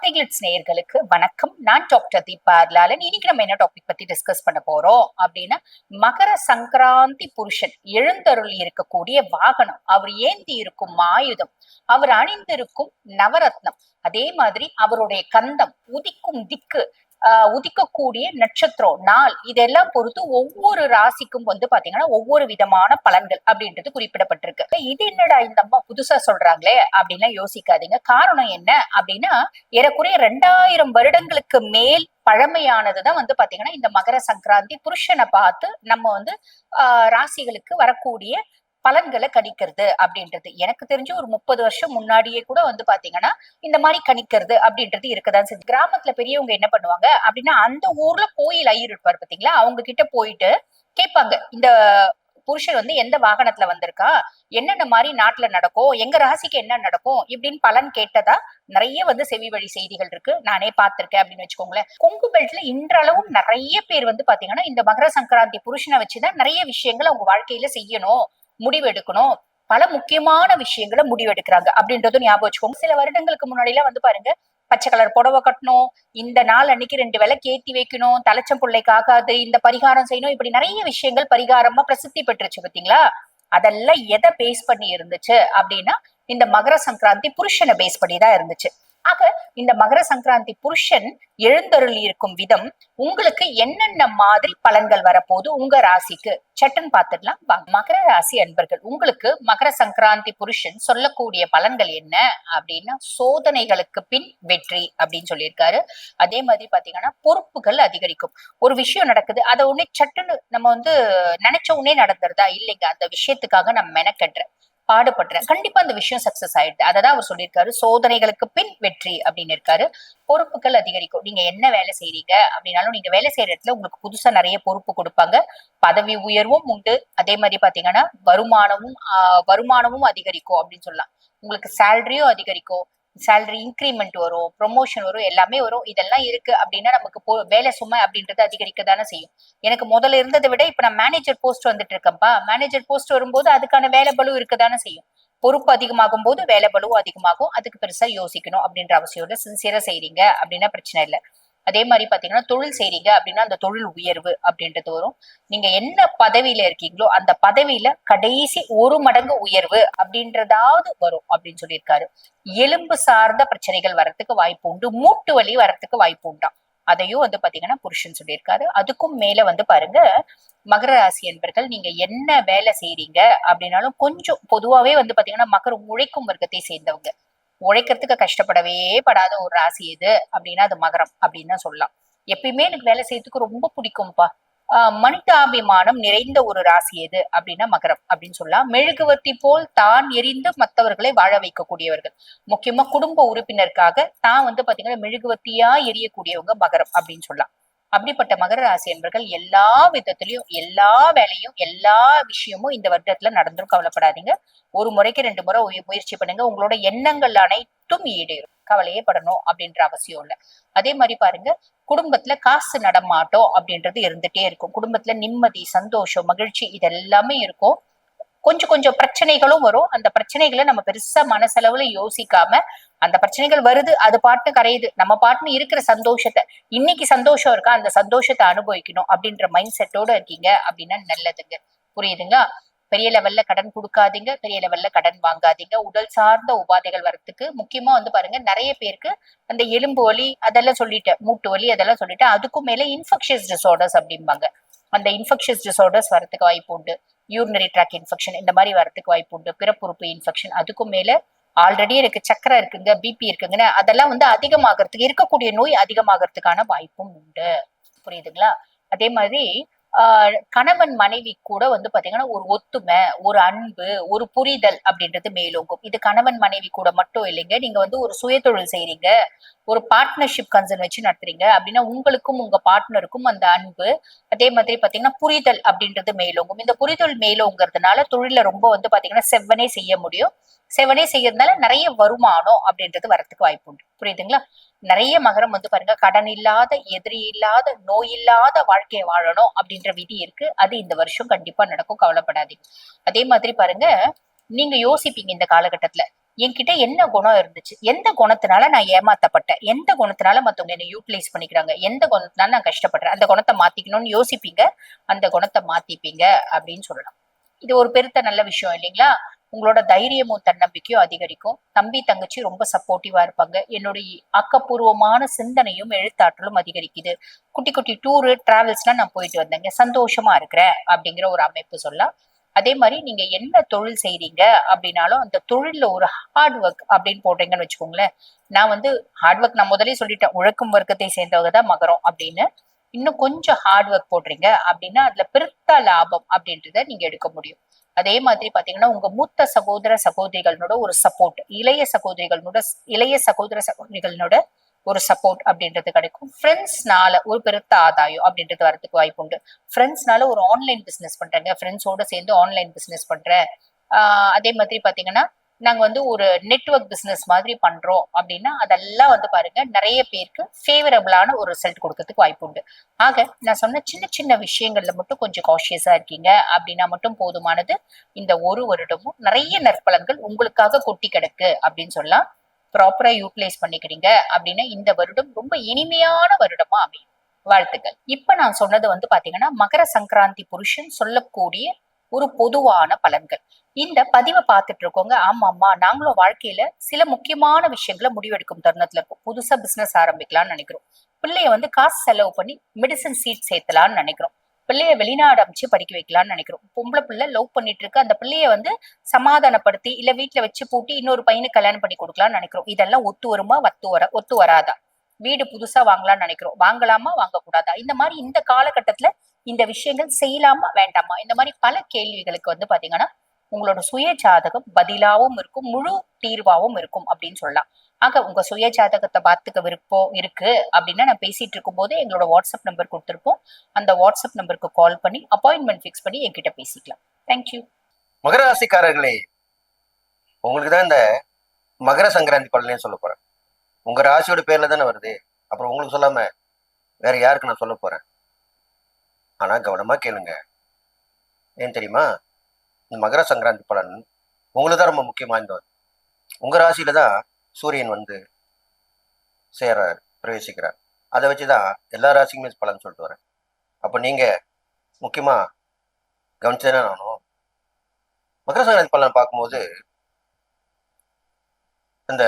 ஆஸ்ட்ரோடிகிளிட்ஸ் நேயர்களுக்கு வணக்கம். நான் டாக்டர் தீபா லாலன். இன்னைக்கு நம்ம என்ன டாபிக் பத்தி டிஸ்கஸ் பண்ண போறோம் அப்படின்னா, மகர சங்கராந்தி புருஷன் எழுந்தருளி இருக்கக்கூடிய வாகனம், அவர் ஏந்தி இருக்கும் ஆயுதம், அவர் அணிந்திருக்கும் நவரத்னம், அதே மாதிரி அவருடைய கந்தம், உதிக்கும் திக்கு, உதிக்கக்கூடிய நட்சத்திரம், நாள், இதெல்லாம் பொறுத்து ஒவ்வொரு ராசிக்கும் பாத்தீங்கன்னா ஒவ்வொரு விதமான பலன்கள் அப்படின்றது குறிப்பிடப்பட்டிருக்கு. இது என்னடா இந்த அம்மா புதுசா சொல்றாங்களே அப்படின்லாம் யோசிக்காதீங்க. காரணம் என்ன அப்படின்னா, ஏறக்குறைய 2000 வருடங்களுக்கு மேல் பழமையானதுதான் பாத்தீங்கன்னா இந்த மகர சங்கராந்தி புருஷனை பார்த்து நம்ம ராசிகளுக்கு வரக்கூடிய பலன்களை கணிக்கிறது அப்படின்றது. எனக்கு தெரிஞ்சு ஒரு 30 வருஷம் முன்னாடியே கூட பாத்தீங்கன்னா இந்த மாதிரி கணிக்கிறது அப்படின்றது இருக்கதான் செஞ்சு. கிராமத்துல பெரியவங்க என்ன பண்ணுவாங்க அப்படின்னா, அந்த ஊர்ல கோயில் ஐயர் இருப்பாரு பாத்தீங்களா, அவங்க கிட்ட போயிட்டு கேட்பாங்க, இந்த புருஷர் எந்த வாகனத்துல வந்திருக்கா, என்னென்ன மாதிரி நாட்டுல நடக்கும், எங்க ராசிக்கு என்ன நடக்கும் இப்படின்னு பலன் கேட்டதா நிறைய செவி வழி செய்திகள் இருக்கு. நானே பார்த்திருக்கேன் அப்படின்னு வச்சுக்கோங்களேன். கொங்கு பெல்ட்ல இன்றளவும் நிறைய பேர் பாத்தீங்கன்னா இந்த மகர சங்கராந்தி புருஷனை வச்சுதான் நிறைய விஷயங்கள் அவங்க வாழ்க்கையில செய்யணும், முடிவு எடுக்கணும், பல முக்கியமான விஷயங்களை முடிவெடுக்கிறாங்க அப்படின்றதும் ஞாபகம் வச்சுக்கோங்க. சில வருடங்களுக்கு முன்னாடி எல்லாம் பாருங்க, பச்சை கலர் புடவை கட்டணும், இந்த நாள் அன்னைக்கு 2 விலை கேத்தி வைக்கணும், தலைச்சம் பிள்ளைக்கு ஆகாது, இந்த பரிகாரம் செய்யணும், இப்படி நிறைய விஷயங்கள் பரிகாரமா பிரசித்தி பெற்றுச்சு பாத்தீங்களா. அதெல்லாம் எதை பேஸ் பண்ணி இருந்துச்சு அப்படின்னா, இந்த மகர சங்கராந்தி புருஷனை பேஸ் பண்ணி தான் இருந்துச்சு. ஆக இந்த மகர சங்கராந்தி புருஷன் எழுந்தருளி இருக்கும் விதம் உங்களுக்கு என்னென்ன மாதிரி பலன்கள் வரப்போது உங்க ராசிக்கு சட்டன் பார்த்துடலாம். மகர ராசி அன்பர்கள், உங்களுக்கு மகர சங்கராந்தி புருஷன் சொல்லக்கூடிய பலன்கள் என்ன அப்படின்னா, சோதனைகளுக்கு பின் வெற்றி அப்படின்னு சொல்லியிருக்காரு. அதே மாதிரி பாத்தீங்கன்னா பொறுப்புகள் அதிகரிக்கும். ஒரு விஷயம் நடக்குது, அதை உடனே சட்டுன்னு நம்ம நினைச்ச உடனே நடந்துருதா இல்லைங்க, அந்த விஷயத்துக்காக நம்ம மெனக்கட்டுறேன், பாடுபடுறேன், கண்டிப்பா அந்த விஷயம் சக்சஸ் ஆயிடுது. அததான் அவர் சொல்லியிருக்காரு, சோதனைகளுக்கு பின் வெற்றி அப்படின்னு இருக்காரு. பொறுப்புகள் அதிகரிக்கும். நீங்க என்ன வேலை செய்றீங்க அப்படின்னாலும், நீங்க வேலை செய்யற இடத்துல உங்களுக்கு புதுசா நிறைய பொறுப்பு கொடுப்பாங்க, பதவி உயர்வும் உண்டு. அதே மாதிரி பாத்தீங்கன்னா வருமானமும் அதிகரிக்கும் அப்படின்னு சொல்லலாம். உங்களுக்கு சேலரியும் அதிகரிக்கும், சேலரி இன்கிரிமெண்ட் வரும், ப்ரொமோஷன் வரும், எல்லாமே வரும். இதெல்லாம் இருக்கு அப்படின்னா நமக்கு வேலை சுமை அப்படின்றது அதிகரிக்க தானே செய்யும். எனக்கு முதல்ல இருந்ததை விட இப்ப நான் மேனேஜர் போஸ்ட் வந்துட்டு இருக்கேன்ப்பா, மேனேஜர் போஸ்ட் வரும்போது அதுக்கான வேலை பளு இருக்கதானே செய்யும். பொறுப்பு அதிகமாகும் போது வேலை பளுவும் அதிகமாகும். அதுக்கு பெருசா யோசிக்கணும் அப்படின்ற அவசியம் இல்லை. சின்சியரா செய்றீங்க அப்படின்னா பிரச்சனை இல்லை. அதே மாதிரி பாத்தீங்கன்னா தொழில் செய்றீங்க அப்படின்னா அந்த தொழில் உயர்வு அப்படின்றது வரும். நீங்க என்ன பதவியில இருக்கீங்களோ அந்த பதவியில கடைசி 1 மடங்கு உயர்வு அப்படின்றதாவது வரும் அப்படின்னு சொல்லியிருக்காரு. எலும்பு சார்ந்த பிரச்சனைகள் வர்றதுக்கு வாய்ப்பு உண்டு, மூட்டு வலி வர்றதுக்கு வாய்ப்பு உண்டா, அதையும் பாத்தீங்கன்னா புருஷன் சொல்லியிருக்காரு. அதுக்கும் மேல பாருங்க, மகர ராசி என்பர்கள், நீங்க என்ன வேலை செய்றீங்க அப்படின்னாலும் கொஞ்சம் பொதுவாவே பாத்தீங்கன்னா மகர உழைக்கும் வர்க்கத்தை சேர்ந்தவங்க, உழைக்கிறதுக்கு கஷ்டப்படவே படாத ஒரு ராசி எது அப்படின்னா அது மகரம் அப்படின்னு தான் சொல்லலாம். எப்பயுமே எனக்கு வேலை செய்யறதுக்கு ரொம்ப பிடிக்கும்பா, மனிதாபிமானம் நிறைந்த ஒரு ராசி எது அப்படின்னா மகரம் அப்படின்னு சொல்லலாம். மெழுகுவர்த்தி போல் தான் எரிந்து மற்றவர்களை வாழ வைக்கக்கூடியவர்கள், முக்கியமா குடும்ப உறுப்பினருக்காக தான் பாத்தீங்கன்னா மெழுகுவர்த்தியா எரியக்கூடியவங்க மகரம் அப்படின்னு சொல்லலாம். அப்படிப்பட்ட மகர ராசி என்பர்கள் எல்லா விதத்திலையும் எல்லா வேலையும் எல்லா விஷயமும் இந்த வருடத்துல நடந்துரும், கவலைப்படாதீங்க. ஒரு முறைக்கு 2 முறை முயற்சி பண்ணுங்க, உங்களோட எண்ணங்கள் அனைத்தும் ஈடேறும், கவலையே படணும் அப்படின்ற அவசியம் இல்லை. அதே மாதிரி பாருங்க, குடும்பத்துல காசு நடமாட்டம் அப்படின்றது இருந்துட்டே இருக்கும். குடும்பத்துல நிம்மதி, சந்தோஷம், மகிழ்ச்சி இதெல்லாமே இருக்கும். கொஞ்சம் கொஞ்சம் பிரச்சனைகளும் வரும். அந்த பிரச்சனைகளை நம்ம பெருசா மனசளவுல யோசிக்காம, அந்த பிரச்சனைகள் வருது, அது பாட்டு கரையுது, நம்ம பாட்டுன்னு இருக்கிற சந்தோஷத்தை, இன்னைக்கு சந்தோஷம் இருக்கா அந்த சந்தோஷத்தை அனுபவிக்கணும் அப்படின்ற மைண்ட் செட்டோட இருக்கீங்க அப்படின்னா நல்லதுங்க. புரியுதுங்களா. பெரிய லெவல்ல கடன் கொடுக்காதீங்க, பெரிய லெவல்ல கடன் வாங்காதீங்க. உடல் சார்ந்த உபாதைகள் வர்றதுக்கு முக்கியமா பாருங்க, நிறைய பேருக்கு அந்த எலும்பு வலி அதெல்லாம் சொல்லிட்டேன், மூட்டு வலி அதெல்லாம் சொல்லிட்டேன், அதுக்கும் மேல இன்ஃபெக்ஷியஸ் டிசார்டர்ஸ் அப்படிம்பாங்க. அந்த இன்ஃபெக்ஷியஸ் டிசார்டர்ஸ் வரதுக்கு வாய்ப்பு உண்டு. யூரினரி ட்ராக் இன்ஃபெக்ஷன் இந்த மாதிரி வரதுக்கு வாய்ப்பு உண்டு. பிறப்புறுப்பு இன்ஃபெக்ஷன், அதுக்கும் மேல ஆல்ரெடி எனக்கு சக்கரை இருக்குங்க, பிபி இருக்குங்கன்னு அதெல்லாம் அதிகமாகறதுக்கு, இருக்கக்கூடிய நோய் அதிகமாகறதுக்கான வாய்ப்பும் உண்டு. புரியுதுங்களா. அதே மாதிரி கணவன் மனைவி கூட பாத்தீங்கன்னா ஒரு ஒத்துமை, ஒரு அன்பு, ஒரு புரிதல் அப்படின்றது மேலோங்கும். இது கணவன் மனைவி கூட மட்டும் இல்லைங்க. நீங்க ஒரு சுயதொழில் செய்றீங்க, ஒரு பார்ட்னர்ஷிப் கன்சர்ன் வச்சு நடத்துறீங்க அப்படின்னா உங்களுக்கும் உங்க பார்ட்னருக்கும் அந்த அன்பு, அதே மாதிரி பாத்தீங்கன்னா புரிதல் அப்படின்றது மேலோங்கும். இந்த புரிதல் மேலோங்கிறதுனால தொழில ரொம்ப பாத்தீங்கன்னா செவ்வனே செய்ய முடியும். செவனே செய்யறதுனால நிறைய வருமானம் அப்படின்றது வரத்துக்கு வாய்ப்பு உண்டு. புரியுதுங்களா. நிறைய மகரம் பாருங்க, கடன் இல்லாத, எதிரி இல்லாத, நோய் இல்லாத வாழ்க்கையை வாழணும் அப்படின்ற விதி இருக்கு. அது இந்த வருஷம் கண்டிப்பா நடக்கும், கவலைப்படாதீங்க. அதே மாதிரி பாருங்க, நீங்க யோசிப்பீங்க இந்த காலகட்டத்துல, என்கிட்ட என்ன குணம் இருந்துச்சு, எந்த குணத்தினால நான் ஏமாத்தப்பட்டேன், எந்த குணத்தினால மத்தவங்க என்ன யூட்டிலைஸ் பண்ணிக்கிறாங்க, எந்த குணத்தினால நான் கஷ்டப்படுறேன், அந்த குணத்தை மாத்திக்கணும்னு யோசிப்பீங்க. அந்த குணத்தை மாத்திப்பீங்க அப்படின்னு சொல்லலாம். இது ஒரு பெருத்த நல்ல விஷயம் இல்லைங்களா? உங்களோட தைரியமும் தன்னம்பிக்கையும் அதிகரிக்கும். தம்பி தங்கச்சி ரொம்ப சப்போர்ட்டிவா இருப்பாங்க. என்னுடைய ஆக்கப்பூர்வமான சிந்தனையும் எழுத்தாற்றலும் அதிகரிக்குது. குட்டி குட்டி டூரு டிராவல்ஸ்லாம் நான் போயிட்டு வந்தேங்க, சந்தோஷமா இருக்கிறேன் அப்படிங்கிற ஒரு அமைப்பு சொல்லலாம். அதே மாதிரி நீங்க என்ன தொழில் செய்றீங்க அப்படின்னாலும் அந்த தொழில்ல ஒரு ஹார்ட் ஒர்க் அப்படின்னு போடுறீங்கன்னு வச்சுக்கோங்களேன். நான் வந்து ஹார்ட் ஒர்க் நான் முதலே சொல்லிட்டேன், உழைக்கும் வர்க்கத்தை சேர்ந்தவங்க தான் மகரம் அப்படின்னு. இன்னும் கொஞ்சம் ஹார்ட் ஒர்க் போடுறீங்க அப்படின்னா அதுல பெருத்த லாபம் அப்படின்றத நீங்க எடுக்க முடியும். அதே மாதிரி பாத்தீங்கன்னா உங்க மூத்த சகோதர சகோதரிகளோட ஒரு சப்போர்ட், இளைய சகோதர சகோதரிகளோட ஒரு சப்போர்ட் அப்படின்றது கிடைக்கும். ஃப்ரெண்ட்ஸ்னால ஒரு பெருத்த ஆதாயம் அப்படின்றது வரதுக்கு வாய்ப்பு உண்டு. ஃப்ரெண்ட்ஸ்னால ஒரு ஆன்லைன் பிசினஸ் பண்றேங்க, ஃப்ரெண்ட்ஸோட சேர்ந்து ஆன்லைன் பிசினஸ் பண்றேன். அதே மாதிரி பாத்தீங்கன்னா நாங்க வந்து ஒரு நெட்வொர்க் பிசினஸ் மாதிரி பண்றோம் அப்படின்னா அதெல்லாம் வந்து பாருங்க நிறைய பேருக்கு ஃபேவரபிளான ஒரு ரிசல்ட் கொடுக்கறதுக்கு வாய்ப்பு உண்டு. ஆக நான் சொன்ன சின்ன சின்ன விஷயங்கள்ல மட்டும் கொஞ்சம் காஷியஸா இருக்கீங்க அப்படின்னா மட்டும் போதுமானது. இந்த ஒரு வருடமும் நிறைய நற்பலன்கள் உங்களுக்காக கொட்டி கிடக்கு அப்படின்னு சொல்லலாம். ப்ராப்பரா யூட்டிலைஸ் பண்ணிக்கிறீங்க அப்படின்னா இந்த வருடம் ரொம்ப இனிமையான வருடமா அமையும். வாழ்த்துக்கள். இப்ப நான் சொன்னது வந்து பாத்தீங்கன்னா மகர சங்கராந்தி புருஷன் சொல்லக்கூடிய ஒரு பொதுவான பலன்கள். இந்த பதிவை பார்த்துட்டு இருக்கோங்க, ஆமாம்மா நாங்களும் வாழ்க்கையில சில முக்கியமான விஷயங்களை முடிவெடுக்கும் தருணத்துல இருக்கும். புதுசா பிசினஸ் ஆரம்பிக்கலாம்னு நினைக்கிறோம். பிள்ளைய வந்து காசு செலவு பண்ணி மெடிசன் சீட் சேர்த்தலாம்னு நினைக்கிறோம். பிள்ளைய வெளிநாடு அமைச்சு படிக்க வைக்கலாம்னு நினைக்கிறோம். பொம்பளை பிள்ளை லவ் பண்ணிட்டு இருக்கு, அந்த பிள்ளைய வந்து சமாதானப்படுத்தி இல்ல வீட்டுல வச்சு பூட்டி இன்னொரு பையனுக்கு கல்யாணம் பண்ணி கொடுக்கலாம்னு நினைக்கிறோம். இதெல்லாம் ஒத்து வருமா, ஒத்து வராதா? வீடு புதுசா வாங்கலாம்னு நினைக்கிறோம், வாங்கலாமா வாங்கக்கூடாதா? இந்த மாதிரி இந்த காலகட்டத்துல இந்த விஷயங்கள் செய்யலாமா வேண்டாமா, இந்த மாதிரி பல கேள்விகளுக்கு வந்து பாத்தீங்கன்னா உங்களோட சுய ஜாதகம் பதிலாவும் இருக்கும், முழு தீர்வாவும் இருக்கும் அப்படின்னு சொல்லலாம். ஆக உங்க சுய ஜாதகத்தை பார்த்துக்க விருப்பம் இருக்கு அப்படின்னா நான் பேசிட்டு இருக்கும் போது எங்களோட வாட்ஸ்அப் நம்பர் கொடுத்துருப்போம். அந்த வாட்ஸ்அப் நம்பருக்கு கால் பண்ணி அப்பாயின்மெண்ட் ஃபிக்ஸ் பண்ணி என்கிட்ட பேசிக்கலாம். தேங்க்யூ. மகர ராசிக்காரர்களே, உங்களுக்கு தான் இந்த மகர சங்கராந்தி பலனே சொல்ல போறேன். உங்க ராசியோட பேர்ல தானே வருது, அப்புறம் உங்களுக்கு சொல்லாம வேற யாருக்கு நான் சொல்ல போறேன்? ஆனா கவனமா கேளுங்க. ஏன் தெரியுமா? இந்த மகர சங்கராந்தி பலன் உங்களுக்கு தான் ரொம்ப முக்கியம் வாய்ந்தவர். உங்க ராசியில தான் சூரியன் வந்து சேரார், பிரவேசிக்கிறார். அதை வச்சுதான் எல்லா ராசிக்குமே பலன் சொல்லிட்டு வரேன். அப்ப நீங்க முக்கியமா கவனிச்சுதானே ஆகணும். மகர சங்கராந்தி பலன் பார்க்கும்போது இந்த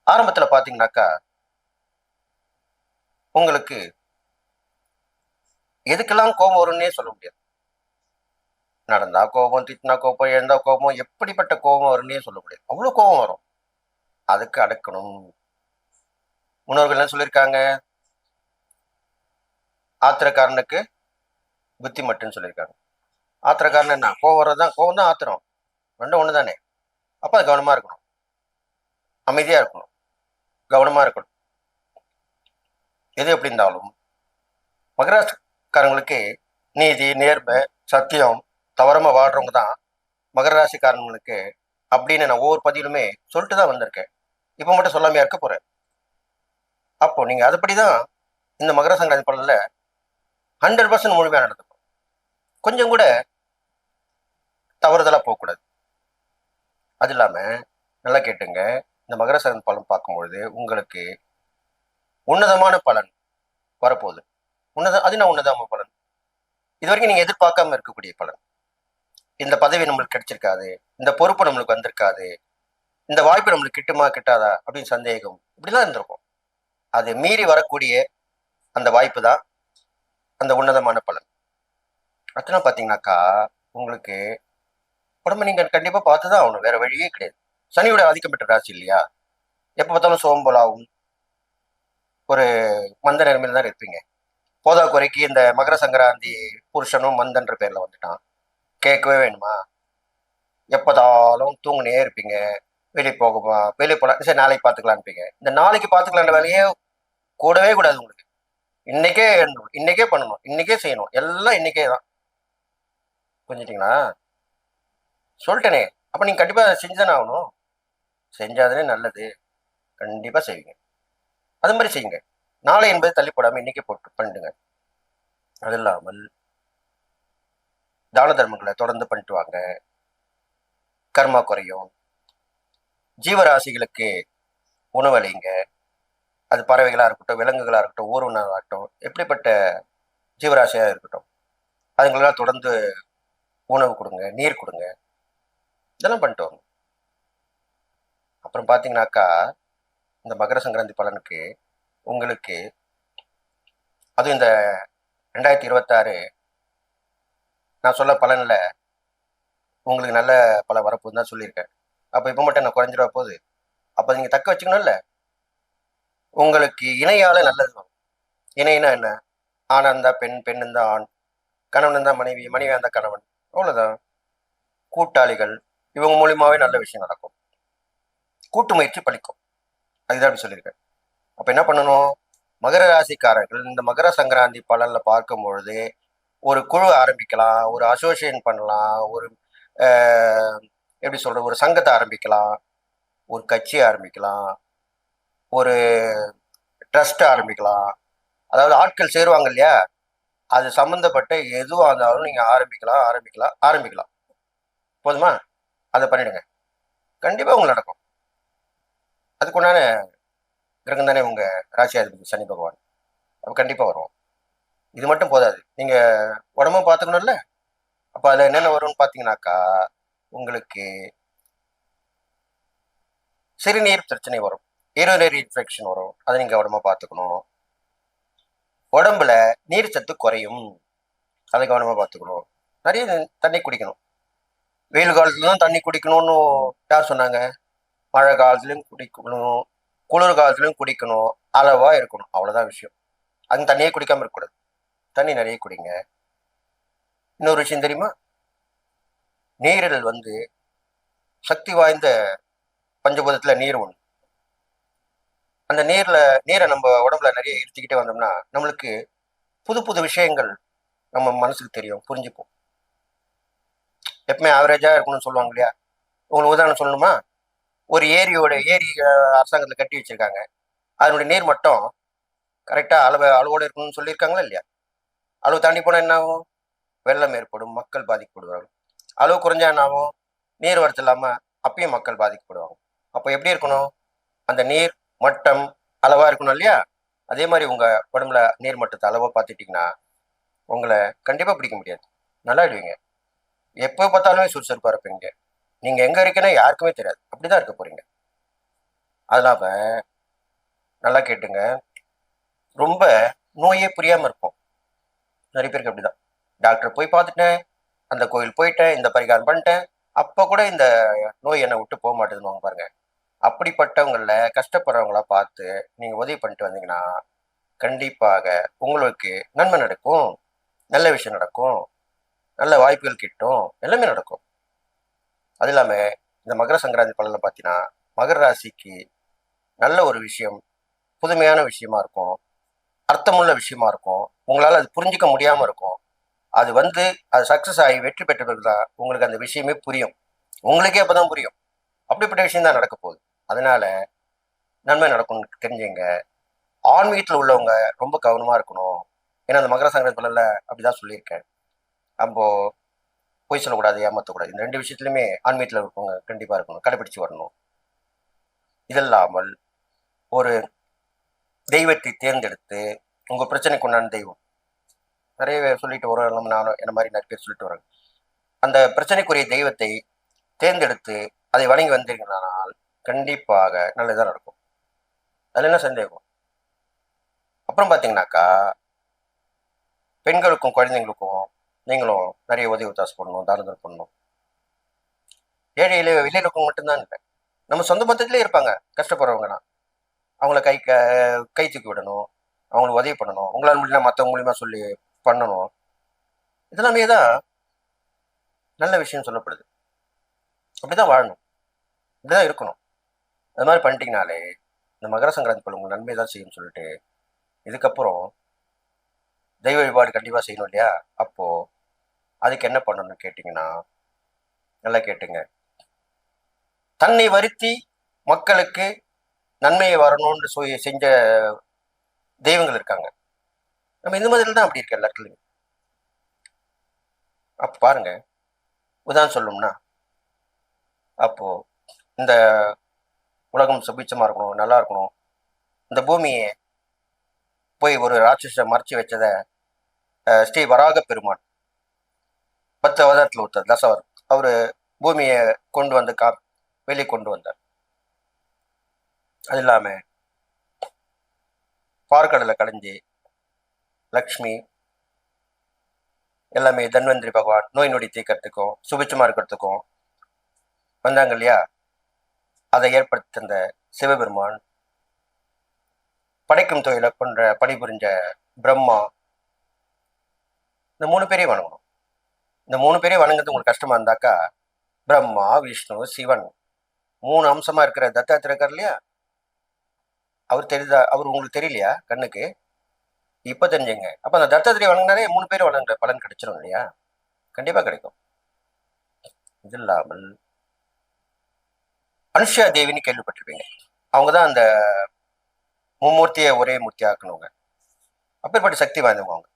ஆரம்பத்துல பாத்தீங்கன்னாக்கா உங்களுக்கு எதுக்கெல்லாம் கோபம் வரும்னே சொல்ல முடியாது. நடந்தா கோபம், திட்டினா கோபம், எழுந்தா கோபம், எப்படிப்பட்ட கோபம் வரும்னே சொல்ல முடியாது. அவ்வளவு கோபம் வரும். அதுக்கு அடக்கணும். முன்னோர்கள் என்ன சொல்லியிருக்காங்க? ஆத்திரக்காரனுக்கு புத்தி மட்டுன்னு சொல்லியிருக்காங்க. ஆத்திரக்காரன் என்ன? கோபம் வர்றதுதான், கோபம் தான் ஆத்திரம், ரெண்டும் ஒண்ணு தானே. அப்ப அது கவனமா இருக்கணும், அமைதியா இருக்கணும், கவனமா இருக்கணும். எது எப்படி இருந்தாலும் மகராசிக்காரங்களுக்கு நீதி, நேர்மை, சத்தியம் தவறாம வாழ்றவங்க தான் மகர ராசிக்காரங்களுக்கு அப்படின்னு நான் ஒவ்வொரு பதிலுமே சொல்லிட்டு தான் வந்திருக்கேன். இப்ப மட்டும் சொல்லாமையா இருக்க போறேன். அப்போ நீங்க அதுபடிதான் இந்த மகர சங்கராந்தி பலன்ல 100% முழுமையா நடந்துக்கும். கொஞ்சம் கூட தவறுதலா போகக்கூடாது. அது இல்லாம நல்லா கேட்டுங்க, இந்த மகர சங்கராந்தி பலன் பார்க்கும்பொழுது உங்களுக்கு உன்னதமான பலன் வரப்போகுது. அது என்ன உன்னதமான பலன்? இது வரைக்கும் நீங்க எதிர்பார்க்காம இருக்கக்கூடிய பலன். இந்த பதவி நம்மளுக்கு கிடைச்சிருக்காது, இந்த பொறுப்பு நம்மளுக்கு வந்திருக்காது, இந்த வாய்ப்பு நம்மளுக்கு கிட்டுமா கிட்டாதா அப்படின்னு சந்தேகம் இப்படிலாம் இருந்திருக்கும். அதை மீறி வரக்கூடிய அந்த வாய்ப்பு தான் அந்த உன்னதமான பலன். அடுத்த பாத்தீங்கன்னாக்கா உங்களுக்கு உடம்பு நீங்க கண்டிப்பா பார்த்துதான் ஆகணும், வேற வழியே கிடையாது. சனியோட ஆதிக்கம் பெற்ற ராசி இல்லையா? எப்ப பார்த்தாலும் சோம்பலாவும் ஒரு மந்த நிலைமையில தான் இருப்பீங்க. போதா குறைக்கு இந்த மகர சங்கராந்தி புருஷனும் மந்தன்ற பேர்ல வந்துட்டான். கேட்கவே வேணுமா? எப்பதாலும் தூங்குனே இருப்பீங்க. வெளியே போகுமா, வெளியே போலாம், சரி நாளைக்கு பார்த்துக்கலான்ப்பீங்க. இந்த நாளைக்கு பார்த்துக்கலான்ற வேலையே கூடவே கூடாது உங்களுக்கு. இன்னைக்கே எழுந்தணும், இன்னைக்கே பண்ணணும், இன்னைக்கே செய்யணும், எல்லாம் இன்னைக்கே தான். புரிஞ்சுட்டீங்களா? சொல்லிட்டேனே. அப்ப நீங்க கண்டிப்பா செஞ்சுதானே ஆகணும். செஞ்சாதானே நல்லது. கண்டிப்பா செய்வீங்க. அது மாதிரி செய்யுங்க. நாளை என்பது தள்ளி போடாம இன்னைக்கே போட்டு பண்ணிடுங்க. அது இல்லாமல் தான தர்மங்களை தொடர்ந்து பண்ணிட்டு வாங்க. கர்மா குறையும், ஜீவராசிகளுக்கு உணவளிங்க. அது பறவைகளா இருக்கட்டும், விலங்குகளா இருக்கட்டும், ஊர்வனங்களா இருக்கட்டும், எப்படிப்பட்ட ஜீவராசியா இருக்கட்டும், அதுங்களெல்லாம் தொடர்ந்து உணவு கொடுங்க, நீர் கொடுங்க. இதெல்லாம் பண்ணிட்டு வரணும். அப்புறம் பார்த்தீங்கன்னாக்கா, இந்த மகர சங்கராந்தி பலனுக்கு உங்களுக்கு அதுவும் இந்த 2026 நான் சொல்ல பலன்ல உங்களுக்கு நல்ல பல வரப்போகுதுன்னு தான் சொல்லியிருக்கேன். அப்போ இப்போ மட்டும் என்ன குறைஞ்சிட போகுது? அப்போ நீங்கள் தக்க வச்சுக்கணும்ல. உங்களுக்கு இணையால நல்லது வரும். இணைனா என்ன? ஆணா இருந்தா பெண், பெண் இருந்தா ஆண், கணவன் இருந்தா மனைவி, மனைவியா இருந்தா கணவன். அவ்வளோதான். கூட்டாளிகள் இவங்க மூலியமாவே நல்ல விஷயம் நடக்கும். கூட்டு முயற்சி பலிக்கும். அதுதான் அப்படி சொல்லியிருக்கேன். அப்ப என்ன பண்ணணும்? மகர ராசிக்காரர்கள் இந்த மகர சங்கராந்தி பலன்ல பார்க்கும் பொழுது ஒரு குழு ஆரம்பிக்கலாம், ஒரு அசோசியேஷன் பண்ணலாம், ஒரு எப்படி சொல்றது, ஒரு சங்கத்தை ஆரம்பிக்கலாம், ஒரு கட்சி ஆரம்பிக்கலாம், ஒரு ட்ரஸ்ட் ஆரம்பிக்கலாம். அதாவது ஆட்கள் சேருவாங்க இல்லையா, அது சம்பந்தப்பட்ட எதுவாக இருந்தாலும் நீங்க ஆரம்பிக்கலாம், ஆரம்பிக்கலாம், ஆரம்பிக்கலாம். போதுமா? அதை பண்ணிடுங்க. கண்டிப்பா உங்களுக்கு நடக்கும். அதுக்குண்டான கிரகம் தானே உங்க ராசியாதிபதி சனி பகவான். அப்ப கண்டிப்பா வரும். இது மட்டும் போதாது. நீங்க உடம்பும் பார்த்துக்கணும்ல. அப்ப அதுல என்னென்ன வரும்னு பாத்தீங்கன்னாக்கா, உங்களுக்கு சிறுநீர் பிரச்சனை வரும், யூரினரி இன்ஃபெக்ஷன் வரும். அதை நீங்க கவனமா பார்த்துக்கணும். உடம்புல நீர் சத்து குறையும், அதை கவனமா பார்த்துக்கணும். நிறைய தண்ணி குடிக்கணும். வெயில் காலத்துல தான் தண்ணி குடிக்கணும்னு யார் சொன்னாங்க? மழை காலத்துலயும் குடிக்கணும், குளிர் காலத்துலயும் குடிக்கணும். அளவா இருக்கணும், அவ்வளவுதான் விஷயம். அந்த தண்ணியே குடிக்காம இருக்கக்கூடாது. தண்ணி நிறைய குடிங்க. இன்னொரு விஷயம் தெரியுமா? நீரில் சக்தி வாய்ந்த பஞ்சபூதத்துல நீர் ஒன்று. அந்த நீரை நம்ம உடம்புல நிறைய இருத்திக்கிட்டே வந்தோம்னா நம்மளுக்கு புது புது விஷயங்கள் நம்ம மனசுக்கு தெரியும், புரிஞ்சுப்போம். எப்பவுமே ஆவரேஜா இருக்கணும்னு சொல்லுவாங்க இல்லையா? உங்களுக்கு உதாரணம் சொல்லணுமா? ஒரு ஏரி அரசாங்கத்துல கட்டி வச்சிருக்காங்க. அதனுடைய நீர் மட்டம் கரெக்டா அளவோட இருக்கணும்னு சொல்லியிருக்காங்களா இல்லையா? அளவு தாண்டி போனா என்ன ஆகும்? வெள்ளம் ஏற்படும், மக்கள் பாதிக்கப்படுவாங்க. அளவு குறைஞ்சா என்ன ஆகும்? நீர் வரத்து இல்லாம அப்பயும் மக்கள் பாதிக்கப்படுவாங்க. அப்போ எப்படி இருக்கணும்? அந்த நீர் மட்டம் அளவா இருக்கணும் இல்லையா? அதே மாதிரி உங்க உடம்புல நீர் மட்டத்தை அளவா பார்த்துட்டீங்கன்னா உங்களை கண்டிப்பா பிடிக்க முடியாது. நல்லா ஆயிடுவீங்க. எப்போ பார்த்தாலுமே சுறுசுறுப்பா இருப்பீங்க. நீங்க எங்க இருக்கீங்கன்னா யாருக்குமே தெரியாது. அப்படிதான் இருக்க போறீங்க. அதனால நல்லா கேட்டுங்க. ரொம்ப நோயே புரியாம இருக்கும். நிறைய பேருக்கு அப்படிதான். டாக்டர் போய் பார்த்துட்டேன், அந்த கோயில் போயிட்டேன், இந்த பரிகாரம் பண்ணிட்டேன், அப்ப கூட இந்த நோய் என்னை விட்டு போக மாட்டேதுன்னு பாருங்க. அப்படிப்பட்டவங்கள கஷ்டப்படுறவங்கள பார்த்து நீங்க உதவி பண்ணிட்டு வந்தீங்கன்னா கண்டிப்பாக உங்களுக்கு நன்மை நடக்கும், நல்ல விஷயம் நடக்கும், நல்ல வாய்ப்புகள் கிட்டும், எல்லாமே நடக்கும். அது இல்லாம இந்த மகர சங்கராந்தி பலன்ல பார்த்தீங்கன்னா மகர ராசிக்கு நல்ல ஒரு விஷயம், புதுமையான விஷயமா இருக்கும், அர்த்தமுள்ள விஷயமா இருக்கும். உங்களால அது புரிஞ்சிக்க முடியாம இருக்கும். அது அது சக்சஸ் ஆகி வெற்றி பெற்ற பிறகுதான் உங்களுக்கு அந்த விஷயமே புரியும். உங்களுக்கே அப்பதான் புரியும். அப்படிப்பட்ட விஷயம் தான் நடக்க போகுது. அதனால நன்மை நடக்கும்னு தெரிஞ்சுங்க. ஆன்மீகத்தில் உள்ளவங்க ரொம்ப கவனமா இருக்கணும். ஏன்னா அந்த மகர சங்கராந்தி பலன்ல அப்படிதான் சொல்லியிருக்கேன். நம்ம பொய் சொல்லக்கூடாது, ஏமாற்றக்கூடாது. இந்த ரெண்டு விஷயத்துலையுமே ஆன்மீகத்தில் இருக்கவங்க கண்டிப்பா இருக்கணும், கடைபிடிச்சு வரணும். இதல்லாமல் ஒரு தெய்வத்தை தேர்ந்தெடுத்து உங்க பிரச்சனைக்கு உண்டான தெய்வம் நிறைய பேர் சொல்லிட்டு வரோம். நானும் என்ன மாதிரி நிறைய பேர் சொல்லிட்டு வராங்க. அந்த பிரச்சனைக்குரிய தெய்வத்தை தேர்ந்தெடுத்து அதை வணங்கி வந்தீர்களானால் கண்டிப்பாக நல்லதுதான் நடக்கும். அதுல என்ன சந்தேகம்? அப்புறம் பார்த்தீங்கன்னாக்கா பெண்களுக்கும் குழந்தைங்களுக்கும் நீங்களும் நிறைய உதவி ஒத்தாசை பண்ணணும், தானதம் பண்ணணும். ஏழையில வெளியில இருக்கவங்க மட்டும்தான் இல்லை, நம்ம சொந்த பந்தத்திலே இருப்பாங்க கஷ்டப்படுறவங்கன்னா அவங்கள கை தூக்கி விடணும், அவங்களுக்கு உதவி பண்ணணும். உங்களால் முடியல மற்றவங்க மூலியமா சொல்லி பண்ணணும். இதெல்லாமே தான் நல்ல விஷயம் சொல்லப்படுது. அப்படிதான் வாழணும், இப்படிதான் இருக்கணும். அது மாதிரி பண்ணிட்டீங்கனாலே இந்த மகர சங்கராந்தி பலன் உங்களுக்கு நன்மை தான் செய்யும்னு சொல்லிட்டு இதுக்கப்புறம் தெய்வ வழிபாடு கண்டிப்பா செய்யணும் இல்லையா? அப்போ அதுக்கு என்ன பண்ணணும்னு கேட்டீங்கன்னா நல்லா கேட்டுங்க. தன்னை வருத்தி மக்களுக்கு நன்மையை வரணும்னு செஞ்ச தெய்வங்கள் இருக்காங்க. நம்ம இந்த மாதிரி தான் அப்படி இருக்க எல்லாத்துலயும். அப்ப பாருங்க, உதாரணம் சொல்லணும்னா அப்போ இந்த உலகம் சுபிச்சமா இருக்கணும், நல்லா இருக்கணும். இந்த பூமியை போய் ஒரு ராட்சச மறைச்சு வச்சத ஸ்ரீ வராக பெருமான் 10 அவதாரத்தில் ஒருத்தர் தசவர், அவரு பூமியை கொண்டு வந்து வெளியே கொண்டு வந்தார். அது இல்லாம பார்க்கடலை கடைஞ்சி லக்ஷ்மி எல்லாமே தன்வந்திரி பகவான் நோய் நொடி தீர்க்கறதுக்கும் சுபிச்சமா இருக்கிறதுக்கும் வந்தாங்க இல்லையா? அதை ஏற்படுத்தி தந்த சிவபெருமான், படைக்கும் தொழிலை பணிபுரிஞ்ச பிரம்மா, இந்த 3 பேரையும் வணங்கணும். இந்த 3 பேரையும் வணங்குறது உங்களுக்கு கஷ்டமா இருந்தாக்கா, பிரம்மா, விஷ்ணு, சிவன் 3 அம்சமா இருக்கிற தத்தாத்திரேயர் இருக்கார் இல்லையா? அவர் தெரியுதா? அவர் உங்களுக்கு தெரியலையா கண்ணுக்கு? இப்ப தெரிஞ்சுங்க. அப்ப அந்த தத்தாத்திரேயர் வணங்கினாலே 3 பேரும் வணங்குற பலன் கிடைச்சிடும் இல்லையா? கண்டிப்பா கிடைக்கும். இது இல்லாமல் அனுஷா தேவின்னு கேள்விப்பட்டிருப்பீங்க. அவங்கதான் அந்த மும்மூர்த்தியை ஒரே மூர்த்தி ஆக்கணுங்க. அப்பேற்பட்ட சக்தி வாய்ந்தவங்க அவங்க.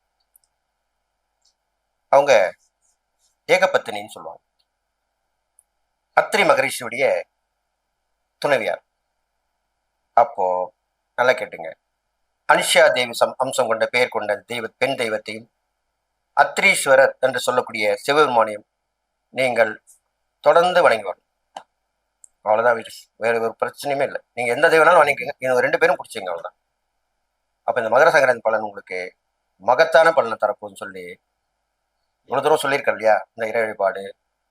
அவங்க ஏகபத்தினின்னு சொல்லுவாங்க. அத்திரி மகரிஷியுடைய துணைவியார். அப்போ நல்லா கேட்டுங்க, அனுஷா தேவி அம்சம் கொண்ட பெயர் கொண்ட பெண் தெய்வத்தையும் அத்ரீஸ்வரர் என்று சொல்லக்கூடிய சிவபெருமானையும் நீங்கள் தொடர்ந்து வணங்கி வரணும். அவ்வளவுதான். வேற ஒரு பிரச்சனையுமே இல்லை. நீங்க எந்த தெய்வனாலும் வணங்கிக்கங்க, இவங்க 2 பேரும் பிடிச்சிங்க, அவ்வளவுதான். அப்ப இந்த மகர சங்கராந்தி பலன் உங்களுக்கு மகத்தான பலனை தரப்போன்னு சொல்லி இவ்வளவு தூரம் சொல்லியிருக்கேன் இல்லையா? இந்த இறை வழிபாடு,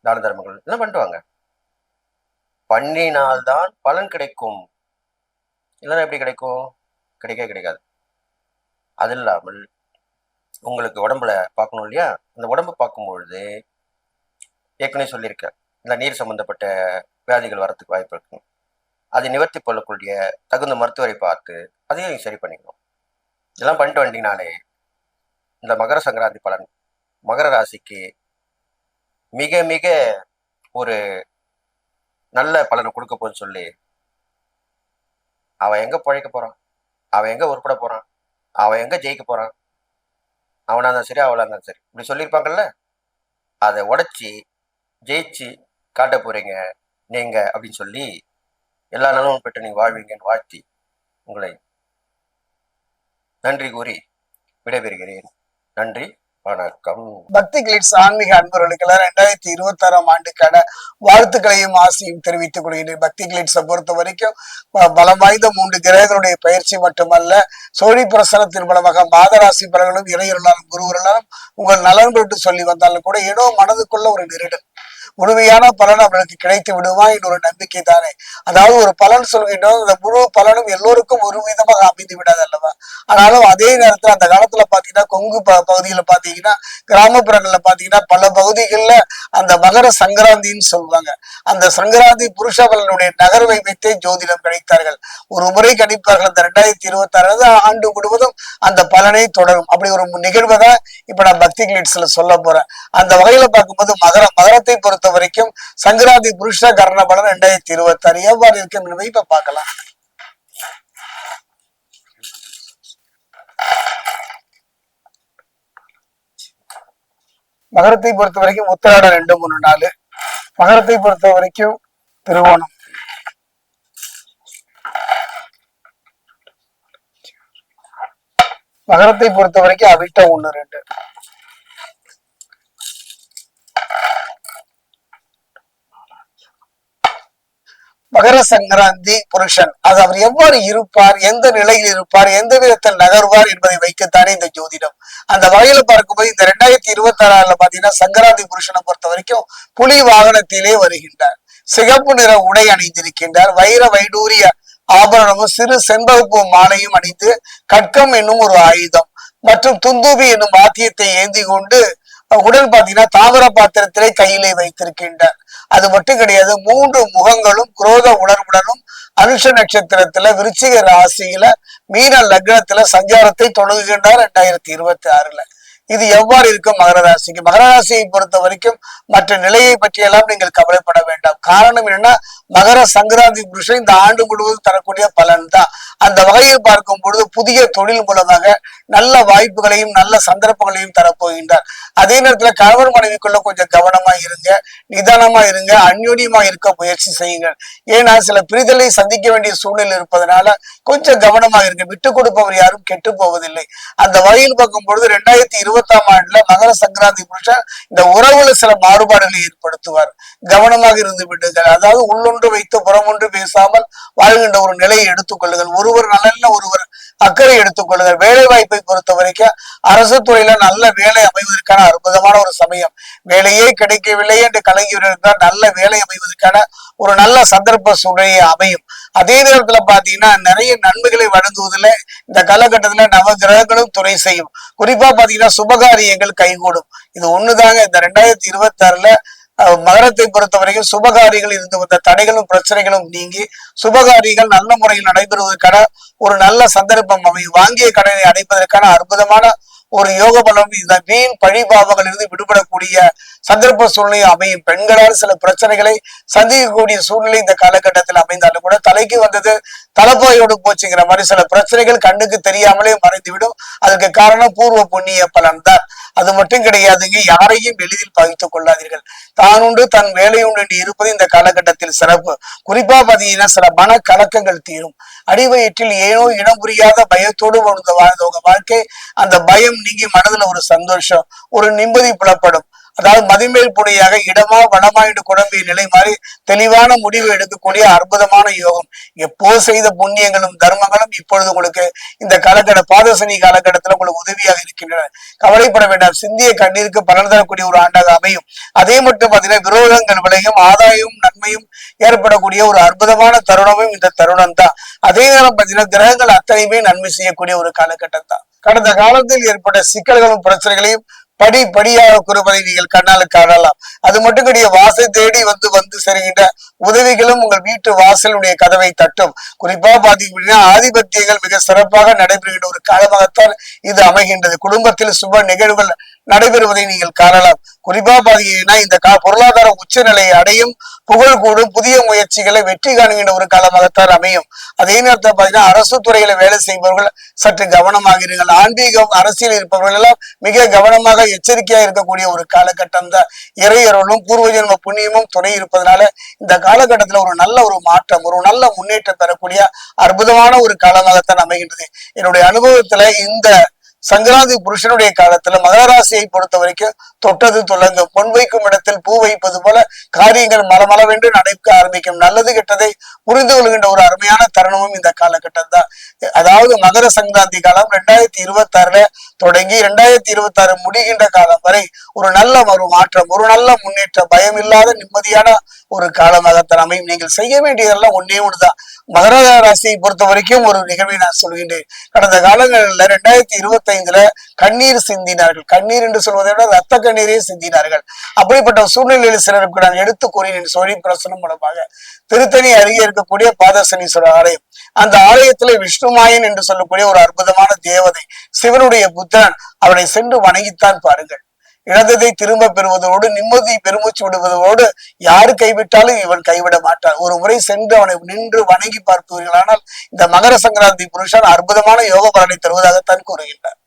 தான தர்மங்கள் இதெல்லாம் பண்ணிட்டு வாங்க. பண்ணினால்தான் பலன் கிடைக்கும். இல்லைன்னா எப்படி கிடைக்கும்? கிடைக்காது. அது இல்லாமல் உங்களுக்கு உடம்புல பார்க்கணும் இல்லையா? அந்த உடம்பு பார்க்கும்பொழுது ஏற்கனவே சொல்லியிருக்கேன், இந்த நீர் சம்பந்தப்பட்ட வியாதிகள் வரத்துக்கு வாய்ப்பு இருக்கு. அதை நிவர்த்தி கொள்ளக்கூடிய தகுந்த மருத்துவரை பார்த்து அதையும் சரி பண்ணிக்கணும். இதெல்லாம் பண்ணிட்டு வந்தீங்கனாலே இந்த மகர சங்கராந்தி பலன் மகர ராசிக்கு மிக மிக ஒரு நல்ல பலனை கொடுக்க போன்னு சொல்லி, அவன் எங்க பிழைக்க போறான், அவன் எங்க உருப்பட போறான், அவன் எங்க ஜெயிக்க போறான், அவனா இருந்தாலும் சரி அவளா இருந்தாலும் சரி இப்படி சொல்லியிருப்பாங்கல்ல, அதை உடைச்சி ஜெயிச்சு காட்ட போறீங்க நீங்க அப்படின்னு சொல்லி எல்லா நலமும் பெற்று நீங்க வாழ்வீங்கன்னு வாழ்த்தி உங்களை நன்றி கூறி விடைபெறுகிறேன். நன்றி, வணக்கம். பக்தி கிளிட்ஸ் ஆன்மீக அன்பர்களுக்கெல்லாம் 2026ஆம் ஆண்டுக்கான வாழ்த்துக்களையும் ஆசையும் தெரிவித்துக் கொள்கிறேன். பக்தி கிளிட்ஸை பொறுத்த வரைக்கும் பலம் வாய்ந்த 3 கிரகங்களுடைய பயிற்சி மட்டுமல்ல, சோழி பிரசனத்தின் மூலமாக மாதராசி பலர்களும் இறையர்களாலும் குருவர்களாலும் உங்கள் நலன் பெற்று சொல்லி வந்தாலும் கூட ஏதோ மனதுக்குள்ள ஒரு நெருடல், முழுமையான பலன் அவர்களுக்கு கிடைத்து விடுமா என்ற ஒரு நம்பிக்கை தானே. அதாவது ஒரு பலன் சொல்கின்றோம், அந்த முழு பலனும் எல்லோருக்கும் ஒரு விதமாக அமைந்து விடாது அல்லவா? ஆனாலும் அதே நேரத்துல அந்த காலத்துல பாத்தீங்கன்னா கொங்கு பகுதியில பாத்தீங்கன்னா, கிராமப்புறங்கள்ல பாத்தீங்கன்னா பல பகுதிகளில் அந்த மகர சங்கராந்தின்னு சொல்லுவாங்க. அந்த சங்கராந்தி புருஷ பலனுடைய நகர்வை வைத்தே ஜோதிடம் கணித்தார்கள். ஒரு முறை கணிப்பார்கள். அந்த 2026 ஆண்டு முழுவதும் அந்த பலனை தொடரும். அப்படி ஒரு நிகழ்வை தான் இப்ப நான் பக்தி கிளிட்ஸ்ல சொல்ல போறேன். அந்த வகையில பார்க்கும்போது மகரத்தை பொறுத்த வரைக்கும் சங்கராந்தி புருஷ கரண பலன் 2026 எவ்வாறு இருக்கும் என்பதை இப்ப பார்க்கலாம். மகரத்தை பொறுத்த வரைக்கும் உத்திராடம் 2, 3, 4. மகரத்தை பொறுத்த வரைக்கும் திருவோணம், மகரத்தை பொறுத்த வரைக்கும் அவிட்டம் 1, 2. மகர சங்கராந்தி புருஷன் அது அவர் எவ்வாறு இருப்பார், எந்த நிலையில் இருப்பார், எந்த விதத்தில் நகர்வார் என்பதை வைக்கத்தானே இந்த ஜோதிடம். அந்த வகையில பார்க்கும்போது இந்த 2026 பாத்தீங்கன்னா சங்கராந்தி புருஷனை பொறுத்த வரைக்கும் புலி வாகனத்திலே வருகின்றார். சிகப்பு நிற உடை அணிந்திருக்கின்றார். வைர வைடூரிய ஆபரணமும் சிறு செண்பகப்பூ மாலையும் அணிந்து கட்கம் என்னும் ஒரு ஆயுதம் மற்றும் துந்துபி என்னும் வாத்தியத்தை ஏந்தி கொண்டு உடன் பாத்தீங்கன்னா தாமிர பாத்திரத்திலே கையிலே வைத்திருக்கின்றார். அது மட்டும் கிடையாது, 3 முகங்களும் குரோத உணர்வுடனும் அனுஷ நட்சத்திரத்துல விருச்சிக ராசியில மீன லக்னத்துல சஞ்சாரத்தை தொடங்குகின்றார் 2026. இது எவ்வாறு இருக்கும் மகர ராசிக்கு? மகர ராசியை பொறுத்த வரைக்கும் மற்ற நிலையை பற்றியெல்லாம் நீங்கள் கவலைப்பட வேண்டாம். காரணம் என்னன்னா, மகர சங்கராந்தி புருஷன் இந்த ஆண்டு முழுவதும் தரக்கூடிய பலன் தான். அந்த வகையில் பார்க்கும் பொழுது புதிய தொழில் மூலமாக நல்ல வாய்ப்புகளையும் நல்ல சந்தர்ப்பங்களையும் தரப்போகின்றார். அதே நேரத்துல கணவன் மனைவிக்குள்ள கொஞ்சம் கவனமா இருங்க, நிதானமா இருங்க, அந்யோன்யமா இருக்க முயற்சி செய்யுங்கள். ஏன்னா சில பிரிதலை சந்திக்க வேண்டிய சூழ்நிலை இருப்பதனால கொஞ்சம் கவனமா இருங்க. விட்டு கொடுப்பவர் யாரும் கெட்டு போவதில்லை. அந்த வகையில் பார்க்கும் பொழுது 2020ஆம் ஆண்டுல மகர சங்கராந்தி புருஷன் இந்த உறவுல சில மாறுபாடுகளை ஏற்படுத்துவார். கவனமாக இருந்து விடுங்கள். அதாவது உள்ளொன்று வைத்து புறமொன்று பேசாமல் வாழ்கின்ற ஒரு நிலையை எடுத்துக்கொள்ளுங்கள். ஒருவர் நலன்ல ஒருவர் அக்கறை எடுத்துக்கொள்ளுங்கள். வேலை வாய்ப்பை பொறுத்த வரைக்கும் அரசு துறையில நல்ல வேலை அமைவதற்கான அற்புதமான ஒரு சமயம். வேலையே கிடைக்கவில்லை என்று கலங்கியிருந்தால் நல்ல வேலை அமைவதற்கான ஒரு நல்ல சந்தர்ப்ப சூழ்நிலை அமையும். அதே நேரத்துல பாத்தீங்கன்னா நிறைய நன்மைகளை வழங்குவதில் இந்த காலகட்டத்துல நவ கிரகங்களும் துணை செய்யும். குறிப்பா பாத்தீங்கன்னா சுபகாரியங்கள் கைகூடும். இது ஒண்ணுதாங்க இந்த 2026ல மகரத்தை பொறுத்த வரைக்கும் சுபகாரியங்கள் இருந்து வந்த தடைகளும் பிரச்சனைகளும் நீங்கி சுபகாரியங்கள் நல்ல முறையில் நடைபெறுவதற்கான ஒரு நல்ல சந்தர்ப்பம் அமையும். வாங்கிய கடனை அடைப்பதற்கான அற்புதமான ஒரு யோக பலம். இந்த வீண் பழிபாவங்கள் இருந்து விடுபடக்கூடிய சந்தர்ப்ப சூழ்நிலை அமையும். பெண்களால் சில பிரச்சனைகளை சந்திக்கக்கூடிய சூழ்நிலை இந்த காலகட்டத்தில் அமைந்தாலும் கூட தலைக்கு வந்தது தலைப்பாயோடு போச்சுங்கிற மாதிரி சில பிரச்சனைகள் கண்ணுக்கு தெரியாமலே மறைந்துவிடும். அதுக்கு காரணம் பூர்வ புண்ணிய பலன் தான். அது மட்டும் கிடையாதுங்க, யாரையும் எளிதில் பகித்துக் கொள்ளாதீர்கள். தான் உண்டு தன் வேலை உண்டு என்று இருப்பது இந்த காலகட்டத்தில் சிறப்பு. குறிப்பா பாத்தீங்கன்னா சில மன கலக்கங்கள் தீரும். அடிவயிற்றில் ஏனோ இடம் புரியாத பயத்தோடு வாழ்ந்த உங்க வாழ்க்கை, அந்த பயம் நீங்கி மனதுல ஒரு சந்தோஷம், ஒரு நிம்மதி புலப்படும். அதாவது மதிமேல் புடையாக இடமா வளமா என்று குழம்பிய நிலை மாறி தெளிவான முடிவு எடுக்கக்கூடிய அற்புதமான யோகம். எப்போ செய்த புண்ணியங்களும் தர்மங்களும் இப்பொழுது உங்களுக்கு இந்த காலகட்ட பாதசனி காலகட்டத்தில் உங்களுக்கு உதவியாக இருக்கின்றன. கவலைப்பட வேண்டாம். சிந்திய கண்ணீருக்கு பலன் தரக்கூடிய ஒரு ஆண்டாக அமையும். அதே மட்டும் பார்த்தீங்கன்னா விரோதங்கள் விளையும், ஆதாயமும் நன்மையும் ஏற்படக்கூடிய ஒரு அற்புதமான தருணமும் இந்த தருணம் தான். அதே நேரம் பார்த்தீங்கன்னா கிரகங்கள் அத்தனையுமே நன்மை செய்யக்கூடிய ஒரு காலகட்டம் தான். கடந்த காலத்தில் ஏற்பட்ட சிக்கல்களும் பிரச்சனைகளையும் படிப்படியாக குறைப்பதை நீங்கள் கண்ணால் காணலாம். அது மட்டும் கிடையாது, வாசல் தேடி வந்து செல்கின்ற உதவிகளும் உங்கள் வீட்டு வாசலுடைய கதவை தட்டும். குறிப்பா பாத்தீங்கன்னா ஆதிபத்தியங்கள் மிக சிறப்பாக நடைபெறுகின்ற ஒரு காலமாகத்தான் இது அமைகின்றது. குடும்பத்தில் சுப நிகழ்வுகள் நடைபெறுவதை நீங்கள் காணலாம். குறிப்பா பாத்தீங்கன்னா இந்த பொருளாதார உச்சநிலையை அடையும், புகழ் கூடும், புதிய முயற்சிகளை வெற்றி காணுகின்ற ஒரு காலமாகத்தான் அமையும். அதே நேரத்தில் பாத்தீங்கன்னா அரசு துறையில வேலை செய்பவர்கள் சற்று கவனமாக இருங்கள். ஆன்மீகம் அரசியல் இருப்பவர்கள் எல்லாம் மிக கவனமாக எச்சரிக்கையா இருக்கக்கூடிய ஒரு காலகட்டம் தான். இறையருளும் பூர்வ ஜென்ம புண்ணியமும் துணை இருப்பதனால இந்த காலகட்டத்துல ஒரு நல்ல ஒரு மாற்றம், ஒரு நல்ல முன்னேற்றம் பெறக்கூடிய அற்புதமான ஒரு காலமாகத்தான் அமைகின்றது. என்னுடைய அனுபவத்துல இந்த சங்கராந்தி புருஷனுடைய காலத்துல மகர ராசியை பொறுத்த வரைக்கும் தொட்டது துலங்க, பொன் வைக்கும் இடத்தில் பூ வைப்பது போல காரியங்கள் மலமளவென்று நடக்க ஆரம்பிக்கும். நல்லது கெட்டதை புரிந்து கொள்கின்ற ஒரு அருமையான தருணமும் இந்த காலகட்டம் தான். அதாவது மகர சங்கராந்தி காலம் 2026ல தொடங்கி 2026 முடிகின்ற காலம் வரை ஒரு நல்ல ஒரு மாற்றம், ஒரு நல்ல முன்னேற்றம், பயம் இல்லாத நிம்மதியான ஒரு காலமாகத்தான் அமையும். நீங்கள் செய்ய வேண்டியதெல்லாம் ஒன்னே ஒண்ணுதான். மகர ராசியை பொறுத்த வரைக்கும் ஒரு நிகழ்வை நான் சொல்கின்றேன். கடந்த காலங்களில் 2025ல கண்ணீர் சிந்தினார்கள். கண்ணீர் என்று சொல்வதை விட ரத்த கண்ணீரே சிந்தினார்கள். அப்படிப்பட்ட சூழ்நிலையில் சிலருக்கு நான் எடுத்து கூறினேன் சோழி பிரசனம் மூலமாக. திருத்தணி அருகே இருக்கக்கூடிய பாதசனீஸ்வரர் ஆலயம், அந்த ஆலயத்துல விஷ்ணுமாயன் என்று சொல்லக்கூடிய ஒரு அற்புதமான தேவதை, சிவனுடைய புத்திரன். அவனை சென்று வணங்கித்தான் பாருங்கள். இழந்ததை திரும்ப பெறுவதோடு நிம்மதி பெருமூச்சு விடுவதோடு யாரு கைவிட்டாலும் இவன் கைவிட மாட்டான். ஒரு முறை சென்று அவனை நின்று வணங்கி பார்ப்பீர்களானால் இந்த மகர சங்கராந்தி புருஷன் அற்புதமான யோக பலனை தருவதாகத்தான் கூறுகின்றார்.